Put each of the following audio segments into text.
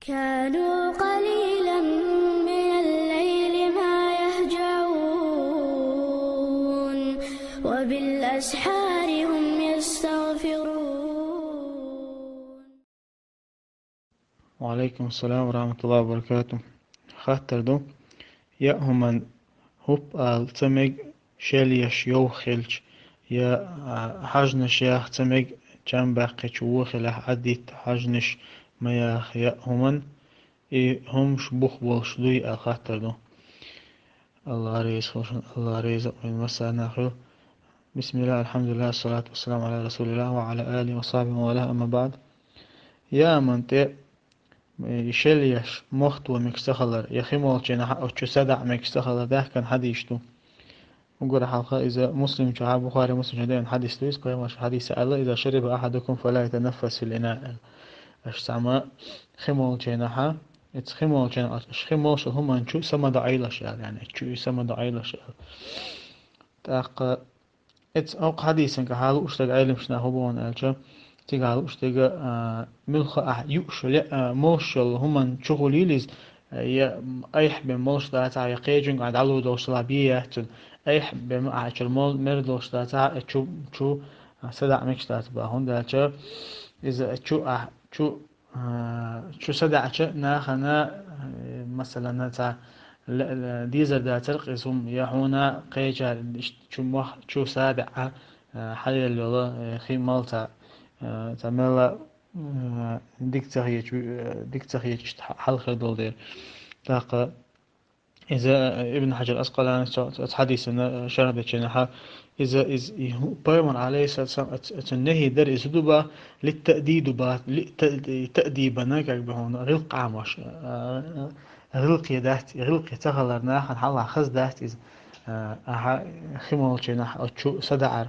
كانوا قليلا من الليل ما يهجعون وبالأسحار هم يستغفرون. وعليكم السلام ورحمة الله وبركاته. خاطر دو يا همان هوب تمج شليش يو خلج يا حجنش يا تمج جنب باقي وخلا عديت حجنش ما يا همان هم شبوخ بولشدوي خاطر دو الله ريز الله ريز من مسانا خير. بسم الله الحمد لله الصلاة والسلام على رسول الله وعلى آله وصحبه وله أما بعد. يا من يشليش مخت ومكسخلر يخيمول جنا أو تشدع مكسخلر ده كان حديثه وقول حلقة إذا مسلم شعب بخاري مسلم جدين حديث لويس قيم حديث الله إذا شرب أحدكم فلا يتنفس في الإناء أش سما خيمول جناها خيمول جنا أش خيمول شو هم نشوف سما دعيلش يعني شو سما دعيلش تاق أو حديثا كحالو أشتغل علم شنا هبون ألجا تيجالو أشتغل ملخ يوشل موشل هم شغليلز يا أيح بمولش داتا يقيجن قاعد علو دوشلا بيه أيح بمعشر مول مردوش داتا شو سدع مش داتا باهون داتا إذا شو سدع ناخنا مثلا نتا ديزر داتر قسم يحونا قيجا شو سابع حالي اللي خي مالتا تعمل ديك تغيير حلقة دول دير تاقة إذا ابن حجر الأسقلاني حديث شرح جناحه إذا بيمر عليه النهي در إزدوبا للتأديد با للتأديب ناكك بهون غلق عمش غلق يدات غلق تغلر ناخن حلا خز دات إذ خمول جناح أو شو سدعر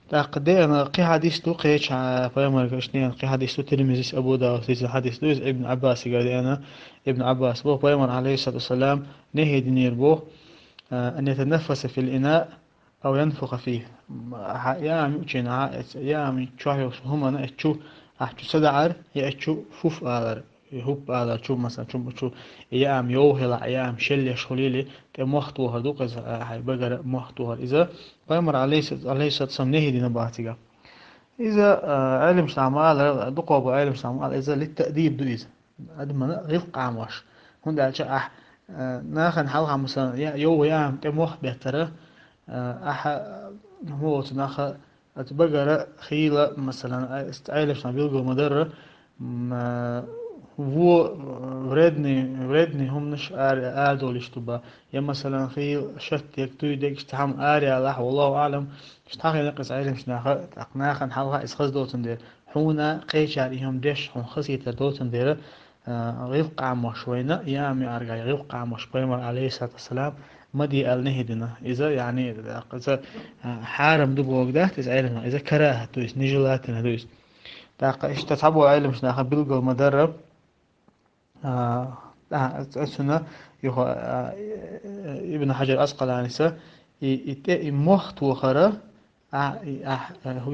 تقدي أنا قي حديث تو قيش بيمر كشنين قي حديث تو تلميذ أبو داود في حديث تو ابن عباس قال أنا ابن عباس بو بيمر عليه الصلاة والسلام نهي دينير بو أن يتنفس في الإناء أو ينفخ فيه يا ميوتشينا يا ميتشوه هم أنا أتشو أحتو سدعر يا أتشو فوف آلر هوب آلر شو مثلا شو يا يوهلا يا شلي شخليلي كمختو هدوق إذا هاي بقرة مختو إذا بيمر عليه الصلاة والسلام نهي دين باتيجا إذا علم استعمال دقوا بعلم استعمال إذا للتأديب دو إذا أدمنا غير قاموش هون ده أح ناخن حلقة مثلا يا كموح بيتره أح هو تناخ أتبقى خيلة مثلا استعيلش نبيلقوا مدرة ما هو وردني هم نش آدول يشتبه يا مثلا خيل شت يكتو يدك استحم آري الله والله أعلم اشتاق ينقص عيلم شناخ أقناخن حلقة إسخز دوتن دير حونا قيش عليهم ديش حون خسيت دوتن دير غيبقى مشوينا يامي أرجع غيبقى مشوي عليه الصلاة والسلام مدي النهدنا إذا يعني إذا حارم دبوك ده تزعلنا إذا كراهة تويس نجلاتنا تويس تاق إيش تتعبوا علم مش ناخد بلقوا مدرب أسنا يخو ابن حجر الأسقلاني سا يتأي مخت وخرا هو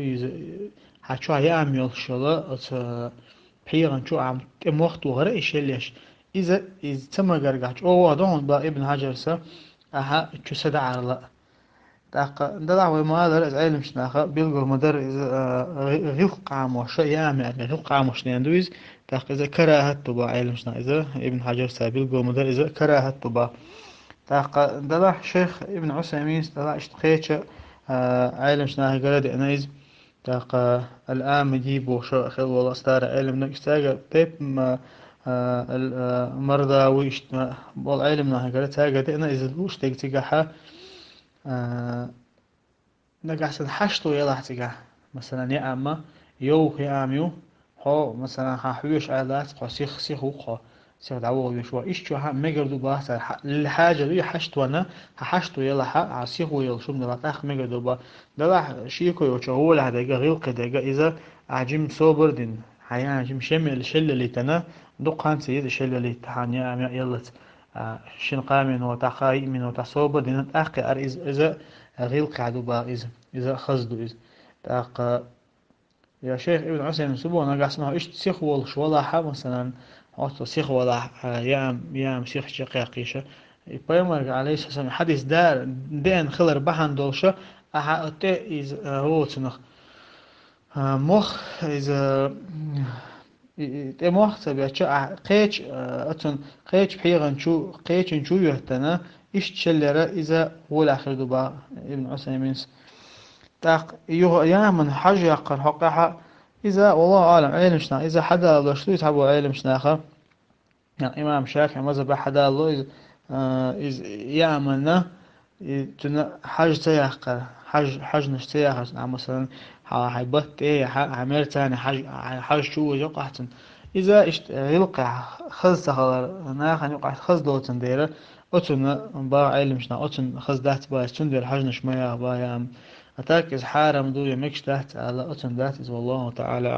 حشوا يعمل الشلا بيغن شو عم مخت وخرا إيش ليش إذا تم قرقاش أو هذون با ابن حجر سا شو سدع على تاق دلع ما هذا علم شناخه بيلقوا مدر غيق عاموش يامع غيق عاموش نيندويز تاق إذا كراهة تبا علم شنا إذا ابن حجر سابيلقوا مدر إذا كراهة تبا تاق دلع شيخ ابن عثيمين دلع اشتخيتش علم شناخه قرد أنايز تاق الآن مجيبو شو خل والله استار علم نكستاق تيب ما المرضى ويش والعلم ناها قرد تاقد أنا إذا الوش تيجتيجها نجحسن حشتو يلا احتجاه مثلا يا أما يا أميو هو مثلا حيوش آلات قصيخ سيخ وقا سيخ دعوه يشوا إيش شو هم مجردو باه الحاجة اللي حشتو أنا حشتو يلا عصيخ ويلا شو من العتاق مجردو باه ده شيكو يوشوا هو له دقة غير قدقة إذا عجم صبر دين حيان عجم شمل الشلة اللي تنا دقان سيد الشلة اللي تحانيا أمي يلا شن قامن وتعقاي من وتصوب دين أخي أريز إذا غيل قعدوا با إذا خزدوا إذا تاق يا شيخ ابن عثيمين سبونا قاسمها إيش سيخ والش ولا حا مثلا عطوا سيخ ولا يام سيخ شقيقيشة يبقى عليه السلام حديث دار دين خلر بحن دولشة أها أتى إز هو تنخ مخ إز مخ تبي أشا قيش أتون قيش بحيغن شو قيش شو يهتنا إيش تشلره إذا هو الآخر دبا ابن عثيمين تاق يا من حاجة يقر حقها إذا والله أعلم علم شنا إذا حدا لو شو يتحبوا علم شناخه يعني إمام شافعي مذهب حدا الله إذ يعملنا تنا حاجة تياقر حاجة نشتياقر مثلا حيبت إيه عمير تاني حاجة شو يقع إذا يلقى خز تخلر ناخن يقع خز دوتن ديره أتون با علم شنا أتون خز دات با تندير حاجة نشميا با يام أتاك إز حارم دو يمكش تحت على أتون دات إز والله تعالى